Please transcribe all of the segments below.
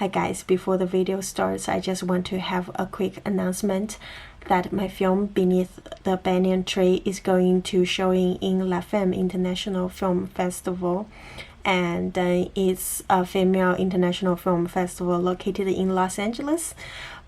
Hi guys, before the video starts, I just want to have a quick announcement that my film Beneath the Banyan Tree is going to showing in La Femme International Film Festival, and it's a female international film festival located in Los Angeles.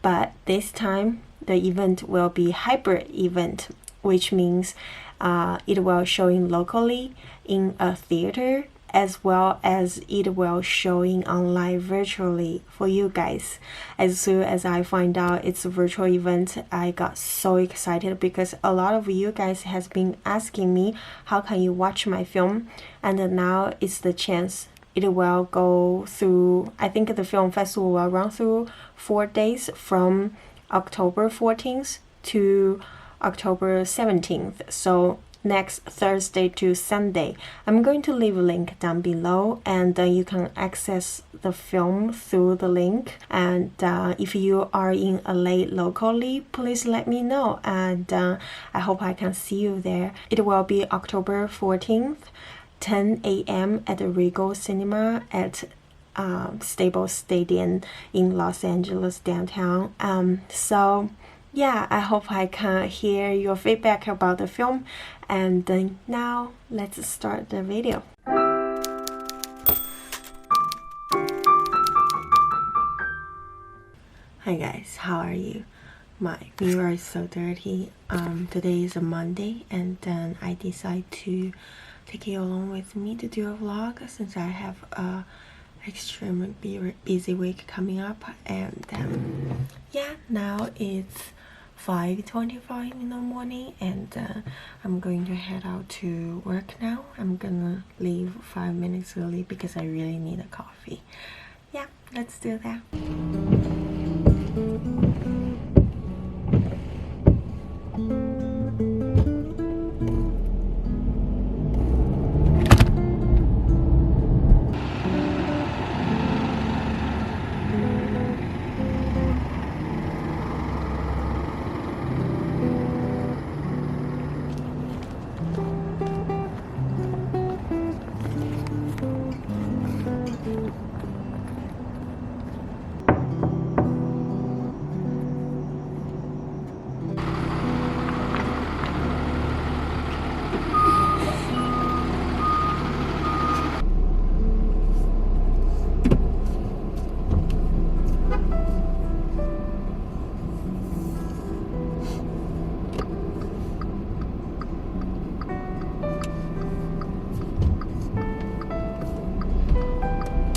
But this time the event will be hybrid event, which means it will showing locally in a theater, as well as it will showing online virtually for you guys. As soon as I find out it's a virtual event, I got so excited because a lot of you guys has been asking me how can you watch my film, and now it's the chance. It will go through, I think the film festival will run through 4 days from October 14th to October 17th. So next Thursday to Sunday. I'm going to leave a link down below, and you can access the film through the link. And if you are in LA locally, please let me know, and I hope I can see you there. It will be October 14th, 10 a.m. at the Regal Cinema at Staples Stadium in Los Angeles downtown. So yeah, I hope I can hear your feedback about the film. And now let's start the video. Hi guys, how are you? My mirror is so dirty. Today is a Monday, and then I decided to take you along with me to do a vlog since I have a extremely busy week coming up. And yeah, now it's 5:25 in the morning, and I'm going to head out to work now. I'm gonna leave 5 minutes early because I really need a coffee. Yeah, let's do that.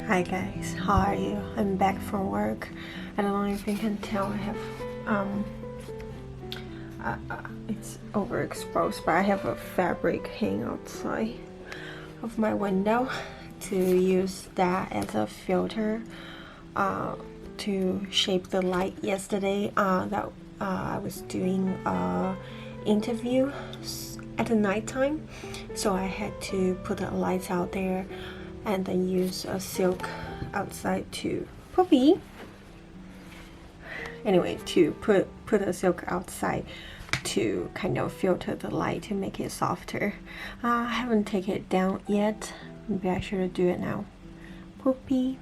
Hi guys, how are you? I'm back from work. I don't know if you can tell, I have it's overexposed, but I have a fabric hanging outside of my window to use that as a filter to shape the light. Yesterday that I was doing a interview at the nighttime, so I had to put the lights out there and then use a silk outside to Poppy. Anyway, to put a silk outside to kind of filter the light to make it softer. I haven't taken it down yet. Maybe I should do it now. Poppy.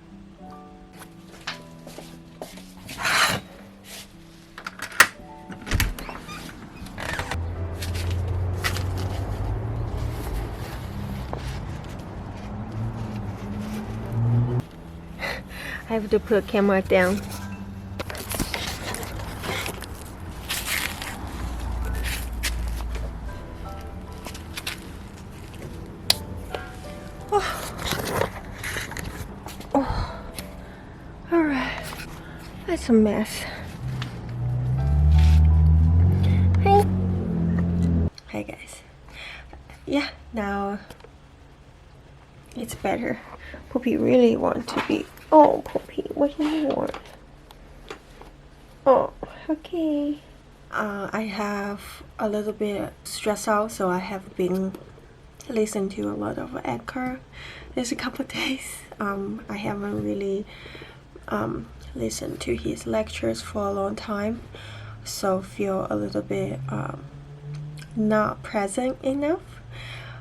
I have to put the camera down. Oh. Alright, that's a mess. Hey. Hey guys. Yeah, now it's better. Poppy really wants to be. Oh, Poppy, what do you want? Oh, okay. I have a little bit stressed out, so I have been listening to a lot of Edgar this a couple of days. I haven't really listened to his lectures for a long time, so feel a little bit not present enough,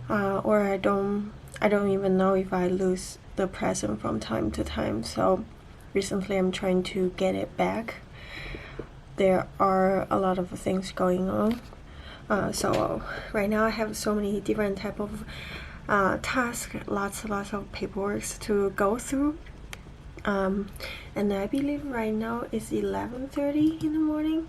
or I don't even know if I lose the present from time to time. So recently I'm trying to get it back. There are a lot of things going on. So right now I have so many different type of tasks, lots of paperwork to go through. And I believe right now it's 11:30 in the morning.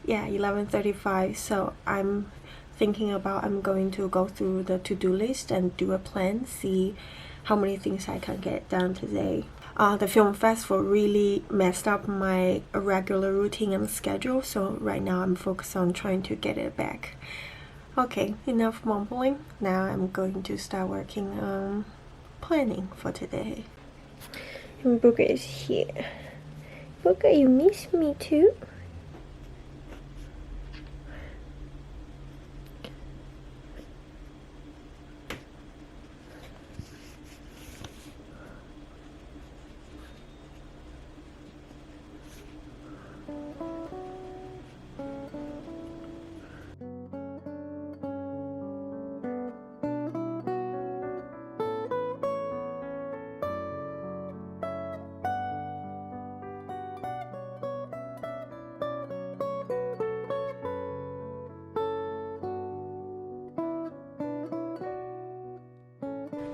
Yeah, 11:35. So I'm thinking about I'm going to go through the to-do list and do a plan, see how many things I can get done today. The film festival really messed up my regular routine and schedule, so right now I'm focused on trying to get it back. Okay, enough mumbling. Now I'm going to start working on planning for today. And Booker is here. Booker, you miss me too?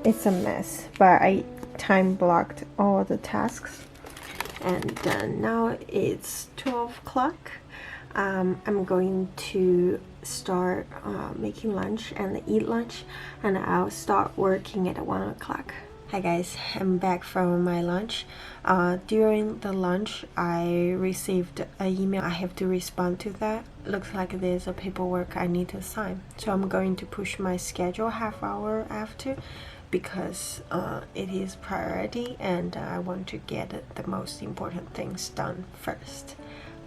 It's a mess, but I time blocked all the tasks, and now it's 12 o'clock. I'm going to start making lunch and eat lunch, and I'll start working at 1 o'clock. Hi guys, I'm back from my lunch. During the lunch I received an email. I have to respond to that. Looks like there's a paperwork I need to sign, so I'm going to push my schedule half hour after, because it is priority and I want to get the most important things done first.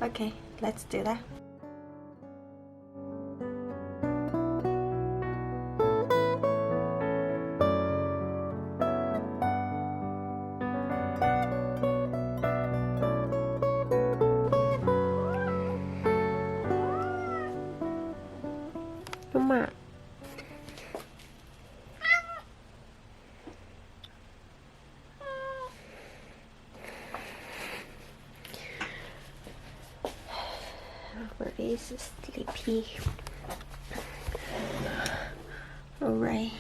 Okay, let's do that. Mama. Is sleepy. Alright,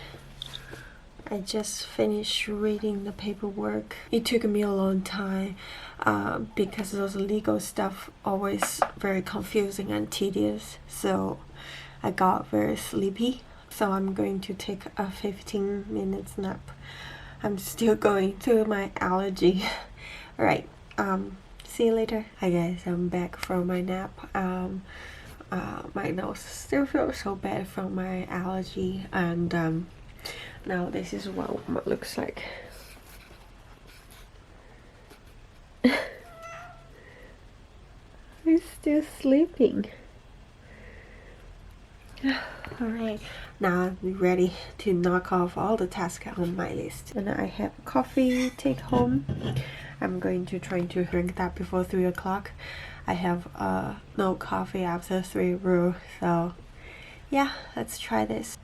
I just finished reading the paperwork. It took me a long time because those legal stuff always very confusing and tedious, so I got very sleepy. So I'm going to take a 15 minutes nap. I'm still going through my allergy. Alright, see you later. Hi guys, I'm back from my nap. My nose still feels so bad from my allergy, and now this is what it looks like. I'm still sleeping. Alright, now I'm ready to knock off all the tasks on my list. And I have coffee take home. I'm going to try to drink that before 3 o'clock. I have no coffee after 3 rule, so yeah, let's try this.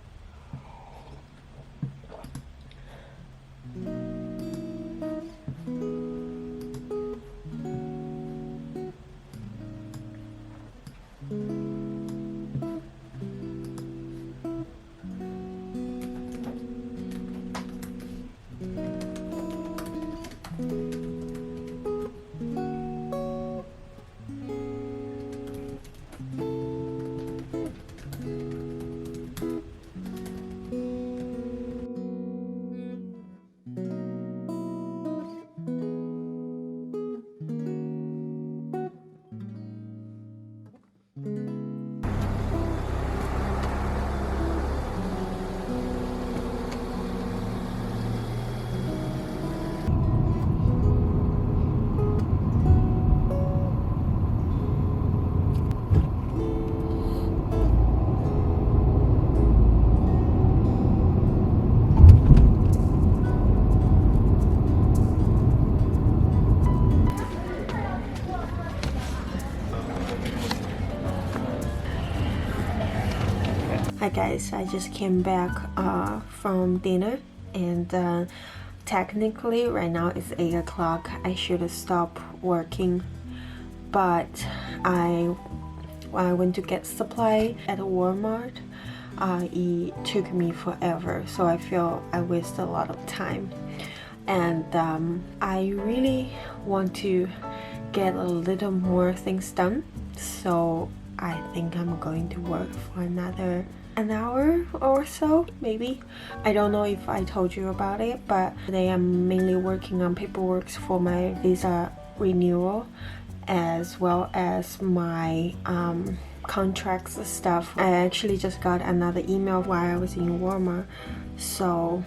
Hi guys, I just came back from dinner, and technically right now it's 8 o'clock. I should stop working, but when I went to get supply at Walmart, it took me forever, so I feel I wasted a lot of time. And I really want to get a little more things done, so I think I'm going to work for an hour or so, maybe. I don't know if I told you about it, but today I'm mainly working on paperwork for my visa renewal, as well as my contracts stuff. I actually just got another email while I was in Walmart, so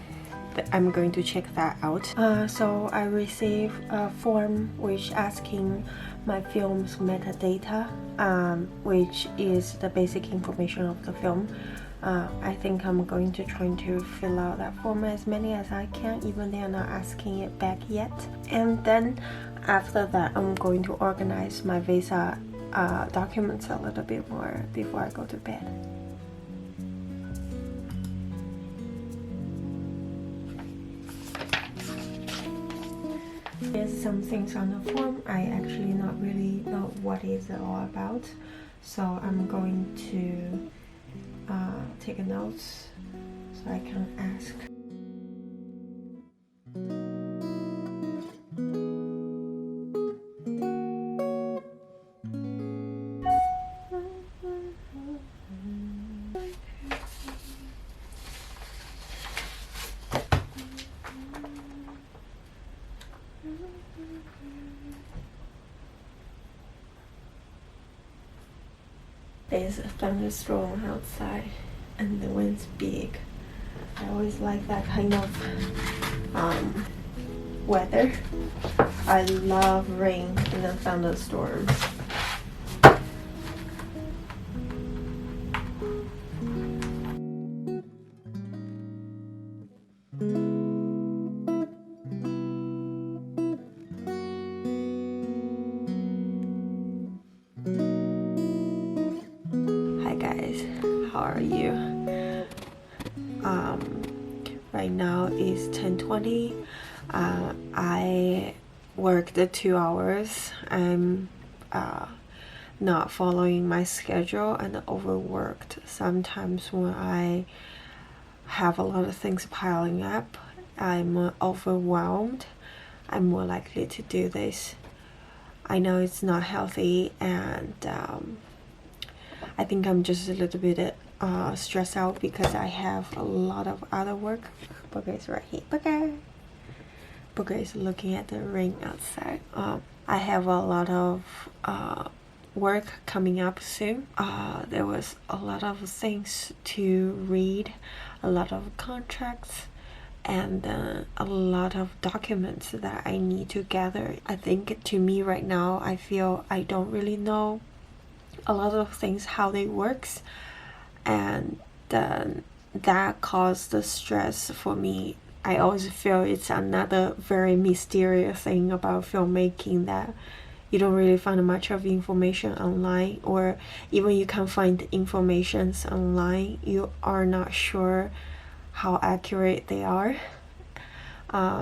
I'm going to check that out. So I received a form which asking my film's metadata, which is the basic information of the film. I think I'm going to try to fill out that form as many as I can, even they are not asking it back yet. And then after that, I'm going to organize my visa documents a little bit more before I go to bed. There's some things on the form I actually not really know what is it all about, so I'm going to take notes so I can ask. There's a thunderstorm outside and the wind's big. I always like that kind of weather. I love rain and the thunderstorms. Hi guys, how are you? Right now is 10:20. I worked 2 hours. I'm not following my schedule and overworked. Sometimes when I have a lot of things piling up, I'm overwhelmed. I'm more likely to do this. I know it's not healthy, and I think I'm just a little bit stressed out because I have a lot of other work. Booker is right here. Booker is looking at the rain outside. I have a lot of work coming up soon. There was a lot of things to read, a lot of contracts, and a lot of documents that I need to gather. I think to me right now, I feel I don't really know a lot of things how they works, and that caused the stress for me. I always feel it's another very mysterious thing about filmmaking, that you don't really find much of information online, or even you can find informations online, you are not sure how accurate they are.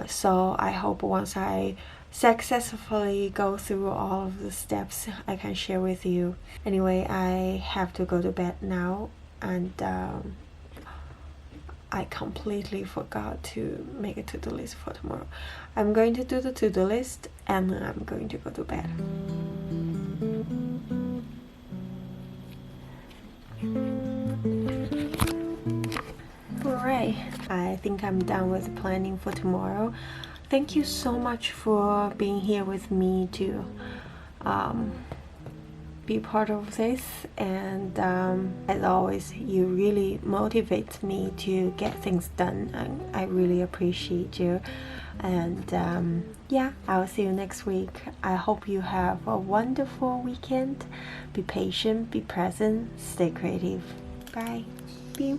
So I hope once I successfully go through all of the steps, I can share with you. Anyway, I have to go to bed now, and I completely forgot to make a to-do list for tomorrow. I'm going to do the to-do list and then I'm going to go to bed. Alright, I think I'm done with planning for tomorrow. Thank you so much for being here with me to be part of this, and as always, you really motivate me to get things done, and I really appreciate you. And yeah, I'll see you next week. I hope you have a wonderful weekend. Be patient, be present, stay creative. Bye. Pew.